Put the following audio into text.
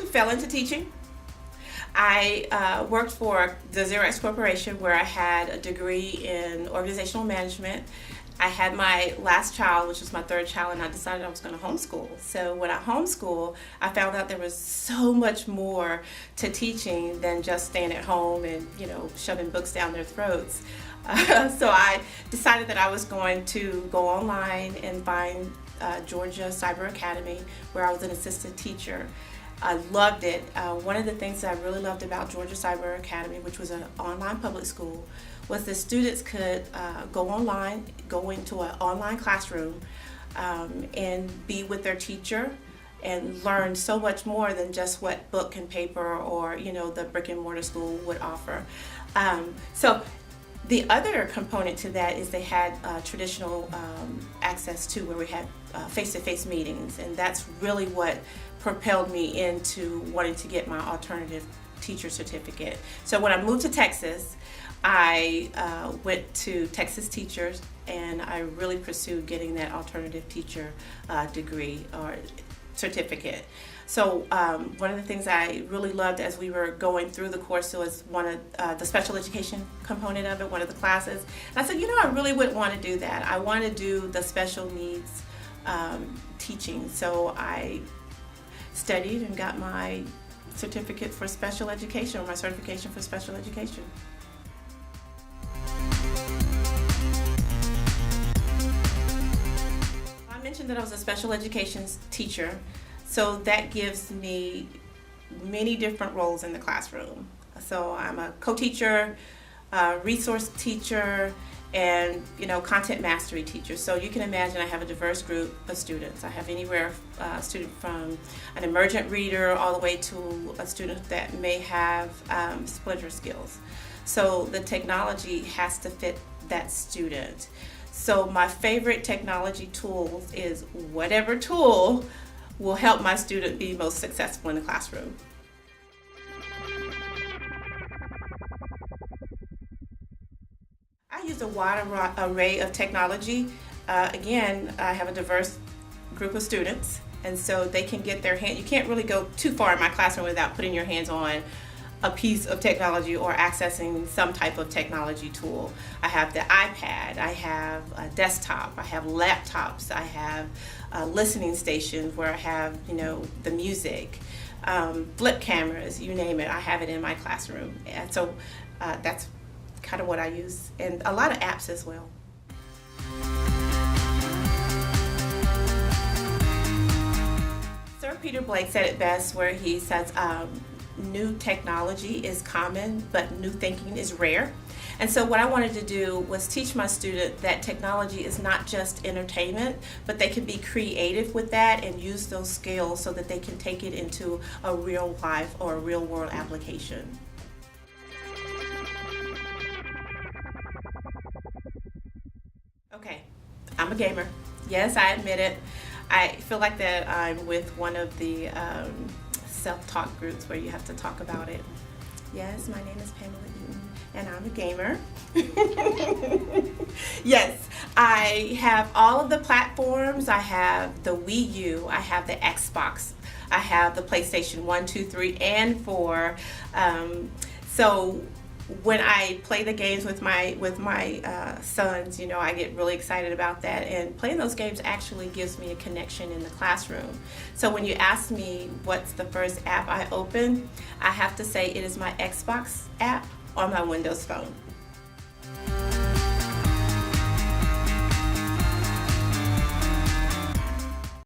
fell into teaching. I worked for the Xerox Corporation, where I had a degree in organizational management. I had my last child, which was my third child, and I decided I was going to homeschool. So when I homeschooled, I found out there was so much more to teaching than just staying at home and, shoving books down their throats. So I decided that I was going to go online and find Georgia Cyber Academy, where I was an assistant teacher. I loved it. One of the things that I really loved about Georgia Cyber Academy, which was an online public school, was the students could go online, go into an online classroom, and be with their teacher and learn so much more than just what book and paper or the brick and mortar school would offer. So the other component to that is they had traditional access to where we had face-to-face meetings, and that's really what propelled me into wanting to get my alternative teacher certificate. So when I moved to Texas, I went to Texas Teachers, and I really pursued getting that alternative teacher degree or certificate. So one of the things I really loved as we were going through the course was one of the special education component of it, one of the classes. And I said, I really wouldn't want to do that. I want to do the special needs teaching. So I studied and got my certificate for special education, or my certification for special education. I mentioned that I was a special education teacher, so that gives me many different roles in the classroom. So I'm a co-teacher, resource teacher, and content mastery teacher. So you can imagine I have a diverse group of students. I have anywhere a student from an emergent reader all the way to a student that may have splinter skills. So the technology has to fit that student. So my favorite technology tool is whatever tool will help my student be most successful in the classroom. I use a wide array of technology. Again, I have a diverse group of students, and so they can get their hand. You can't really go too far in my classroom without putting your hands on a piece of technology or accessing some type of technology tool. I have the iPad, I have a desktop, I have laptops, I have listening stations where I have, the music, flip cameras, you name it, I have it in my classroom. And so that's kind of what I use, and a lot of apps as well. Sir Peter Blake said it best, where he says, new technology is common, but new thinking is rare. And so what I wanted to do was teach my student that technology is not just entertainment, but they can be creative with that and use those skills so that they can take it into a real life or a real world application. Okay, I'm a gamer. Yes, I admit it. I feel like that I'm with one of the self-talk groups where you have to talk about it. Yes, my name is Pamela Eaton, and I'm a gamer. Yes, I have all of the platforms. I have the Wii U, I have the Xbox, I have the PlayStation 1, 2, 3, and 4. So when I play the games with my sons, I get really excited about that, and playing those games actually gives me a connection in the classroom. So when you ask me what's the first app I open, I have to say it is my Xbox app on my Windows phone.